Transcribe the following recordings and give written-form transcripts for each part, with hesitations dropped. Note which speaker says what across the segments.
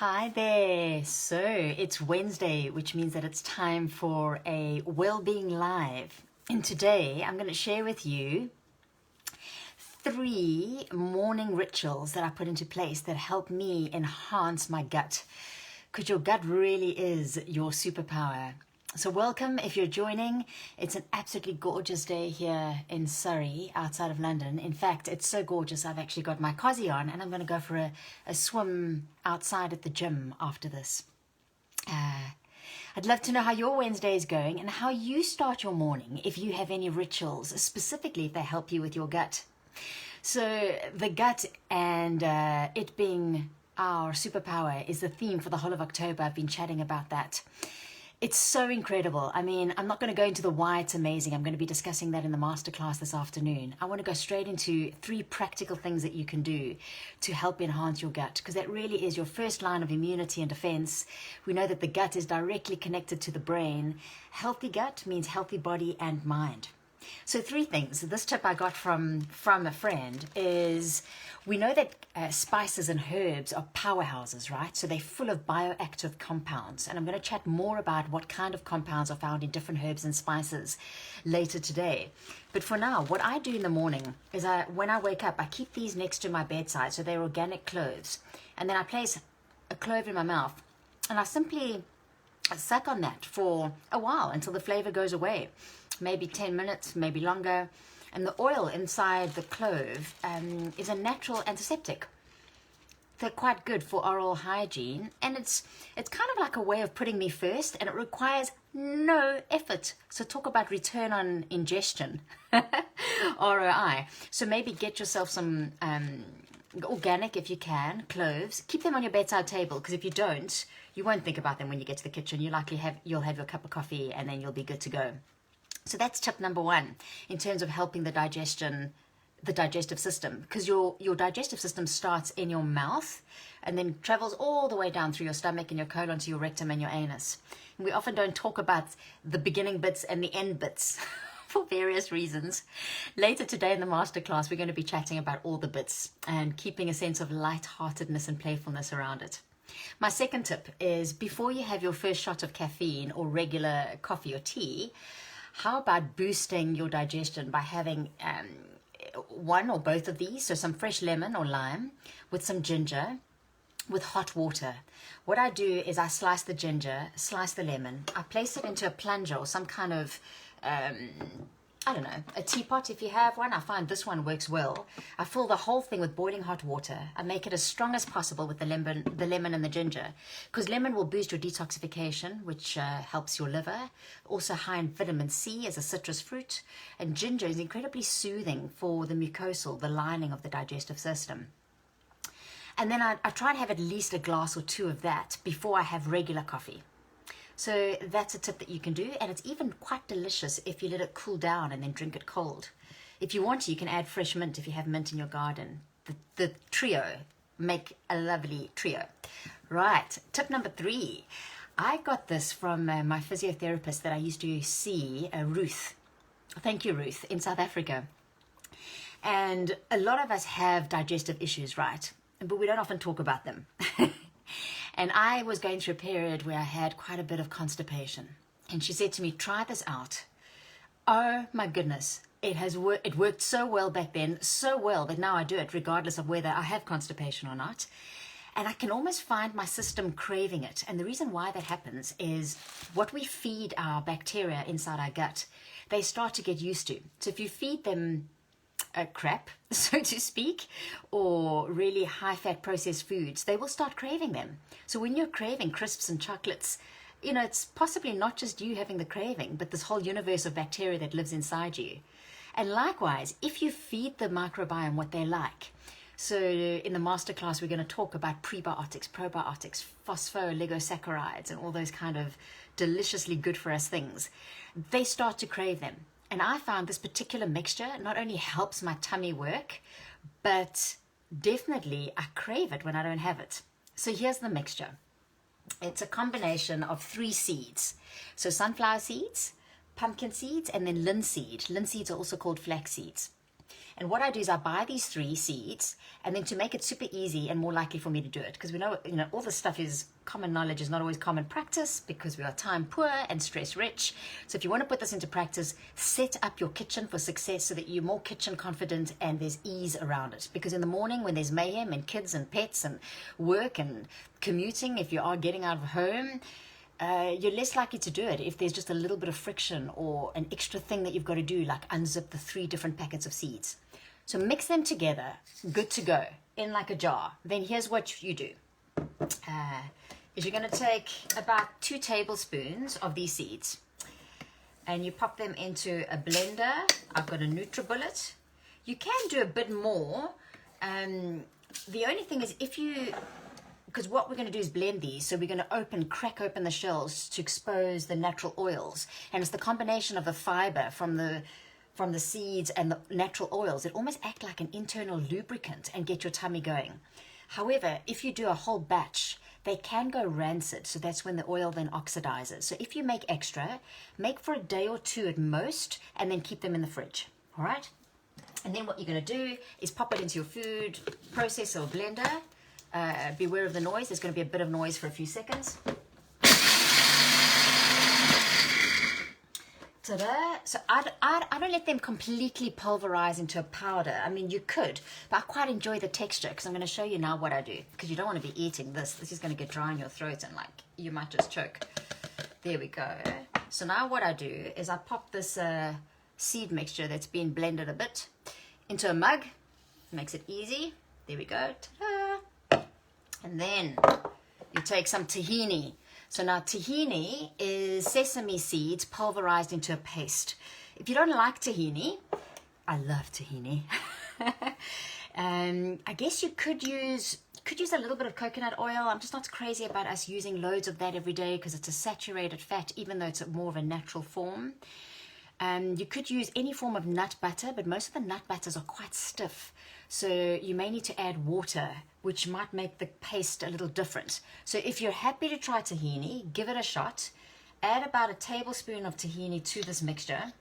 Speaker 1: Hi there. So it's Wednesday, which means that it's time for a Wellbeing Live. And today I'm going to share with you 3 morning rituals that I put into place that help me enhance my gut. Because your gut really is your superpower. So welcome if you're joining. It's an absolutely gorgeous day here in Surrey, outside of London. In fact, it's so gorgeous I've actually got my cozy on and I'm going to go for a swim outside at the gym after this. I'd love to know how your Wednesday is going and how you start your morning, if you have any rituals, specifically if they help you with your gut. So the gut and it being our superpower is the theme for the whole of October. I've been chatting about that. It's so incredible. I mean, I'm not going to go into the why it's amazing. I'm going to be discussing that in the masterclass this afternoon. I want to go straight into 3 practical things that you can do to help enhance your gut, because that really is your first line of immunity and defense. We know that the gut is directly connected to the brain. Healthy gut means healthy body and mind. So 3 things. This tip I got from a friend is, we know that spices and herbs are powerhouses, right? So they're full of bioactive compounds. And I'm going to chat more about what kind of compounds are found in different herbs and spices later today. But for now, what I do in the morning is when I wake up, I keep these next to my bedside. So they're organic cloves. And then I place a clove in my mouth and I simply suck on that for a while until the flavor goes away. Maybe 10 minutes, maybe longer. And the oil inside the clove is a natural antiseptic. They're quite good for oral hygiene, and it's kind of like a way of putting me first, and it requires no effort. So talk about return on ingestion, ROI. So maybe get yourself some organic, if you can, cloves. Keep them on your bedside table, because if you don't, you won't think about them when you get to the kitchen. You'll have your cup of coffee, and then you'll be good to go. So that's tip number 1 in terms of helping the digestive system, because your digestive system starts in your mouth and then travels all the way down through your stomach and your colon to your rectum and your anus. And we often don't talk about the beginning bits and the end bits for various reasons. Later today in the masterclass, we're going to be chatting about all the bits and keeping a sense of lightheartedness and playfulness around it. My second tip is, before you have your first shot of caffeine or regular coffee or tea, how about boosting your digestion by having 1 or both of these? So some fresh lemon or lime with some ginger with hot water. What I do is I slice the ginger, slice the lemon, I place it into a plunger or some kind of I don't know, a teapot if you have one. I find this one works well. I fill the whole thing with boiling hot water. I make it as strong as possible with the lemon and the ginger, because lemon will boost your detoxification, which helps your liver. Also high in vitamin C as a citrus fruit. And ginger is incredibly soothing for the mucosal, the lining of the digestive system. And then I try to have at least a glass or 2 of that before I have regular coffee. So that's a tip that you can do, and it's even quite delicious if you let it cool down and then drink it cold. If you want to, you can add fresh mint if you have mint in your garden. The trio make a lovely trio. Right, tip number 3. I got this from my physiotherapist that I used to see, Ruth. Thank you, Ruth, in South Africa. And a lot of us have digestive issues, right? But we don't often talk about them. And I was going through a period where I had quite a bit of constipation. And she said to me, try this out. Oh my goodness, it worked so well back then, so well that now I do it regardless of whether I have constipation or not. And I can almost find my system craving it. And the reason why that happens is what we feed our bacteria inside our gut, they start to get used to. So if you feed them crap, so to speak, or really high-fat processed foods, they will start craving them. So when you're craving crisps and chocolates, you know, it's possibly not just you having the craving, but this whole universe of bacteria that lives inside you. And likewise, if you feed the microbiome what they like, so in the masterclass, we're going to talk about prebiotics, probiotics, phospholigosaccharides, and all those kind of deliciously good for us things, they start to crave them. And I found this particular mixture not only helps my tummy work, but definitely I crave it when I don't have it. So here's the mixture. It's a combination of 3 seeds. So sunflower seeds, pumpkin seeds, and then linseed. Linseeds are also called flax seeds. And what I do is I buy these 3 seeds, and then to make it super easy and more likely for me to do it, because we know, all this stuff is common knowledge, is not always common practice, because we are time poor and stress rich. So if you want to put this into practice, set up your kitchen for success so that you're more kitchen confident and there's ease around it. Because in the morning when there's mayhem and kids and pets and work and commuting, if you are getting out of home, you're less likely to do it if there's just a little bit of friction or an extra thing that you've got to do, like unzip the 3 different packets of seeds. So mix them together, good to go, in like a jar. Then here's what you do. Is you're going to take about 2 tablespoons of these seeds, and you pop them into a blender. I've got a NutriBullet. You can do a bit more. The only thing is because what we're going to do is blend these, so we're going to crack open the shells to expose the natural oils, and it's the combination of the fiber from the seeds and the natural oils that almost act like an internal lubricant and get your tummy going. However, if you do a whole batch, they can go rancid, so that's when the oil then oxidizes. So if you make extra, make for a day or 2 at most, and then keep them in the fridge. All right? And then what you're going to do is pop it into your food processor or blender. Beware of the noise. There's going to be a bit of noise for a few seconds. Ta-da! So I don't let them completely pulverize into a powder. I mean, you could, but I quite enjoy the texture, because I'm going to show you now what I do, because you don't want to be eating this. This is going to get dry in your throat and you might just choke. There we go. So now what I do is I pop this seed mixture that's been blended a bit into a mug. Makes it easy. There we go. Ta-da! And then you take some tahini. So now tahini is sesame seeds pulverized into a paste. If you don't like tahini, I love tahini. I guess you could use a little bit of coconut oil. I'm just not crazy about us using loads of that every day, because it's a saturated fat, even though it's more of a natural form. You could use any form of nut butter, but most of the nut butters are quite stiff. So you may need to add water, which might make the paste a little different. So if you're happy to try tahini, give it a shot. Add about a tablespoon of tahini to this mixture.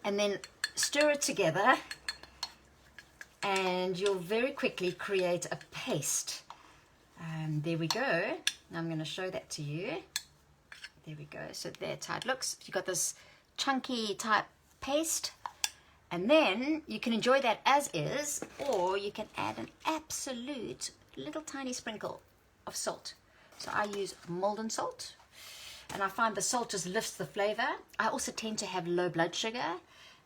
Speaker 1: And then stir it together, and you'll very quickly create a paste. There we go. Now I'm going to show that to you. There we go. So that's how it looks. You've got this chunky type paste, and then you can enjoy that as is, or you can add an absolute little tiny sprinkle of salt. So I use Maldon salt, and I find the salt just lifts the flavor. I also tend to have low blood sugar,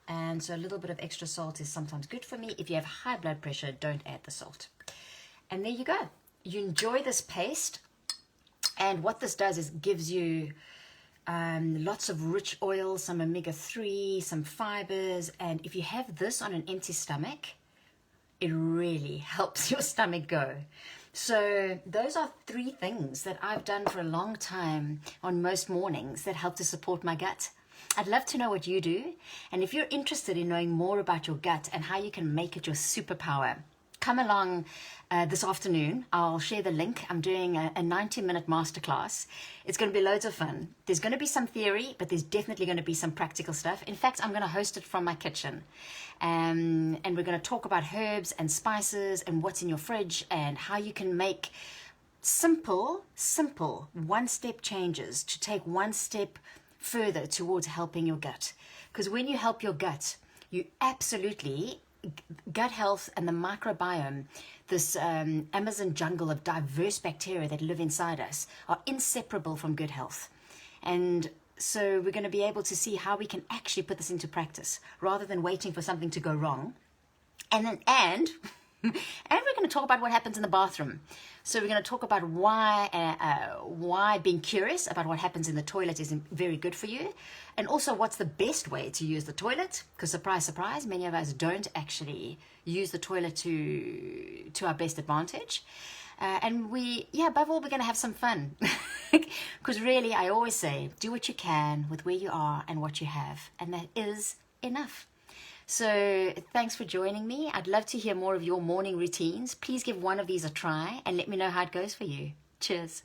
Speaker 1: and so a little bit of extra salt is sometimes good for me. If you have high blood pressure, don't add the salt. And there you go. You enjoy this paste, and what this does is gives you lots of rich oils, some omega-3, some fibers, and if you have this on an empty stomach, it really helps your stomach go. So those are 3 things that I've done for a long time on most mornings that help to support my gut. I'd love to know what you do, and if you're interested in knowing more about your gut and how you can make it your superpower, come along this afternoon. I'll share the link. I'm doing a 90-minute masterclass. It's going to be loads of fun. There's going to be some theory, but there's definitely going to be some practical stuff. In fact, I'm going to host it from my kitchen. And we're going to talk about herbs and spices and what's in your fridge and how you can make simple one-step changes to take one step further towards helping your gut. Because when you help your gut, you absolutely... gut health and the microbiome, this Amazon jungle of diverse bacteria that live inside us, are inseparable from good health. And so we're going to be able to see how we can actually put this into practice rather than waiting for something to go wrong. And we're going to talk about what happens in the bathroom. So we're going to talk about why being curious about what happens in the toilet is very good for you, and also what's the best way to use the toilet, because surprise, surprise, many of us don't actually use the toilet to our best advantage. And above all, we're going to have some fun, because really, I always say, do what you can with where you are and what you have, and that is enough. So thanks for joining me. I'd love to hear more of your morning routines. Please give one of these a try and let me know how it goes for you. Cheers.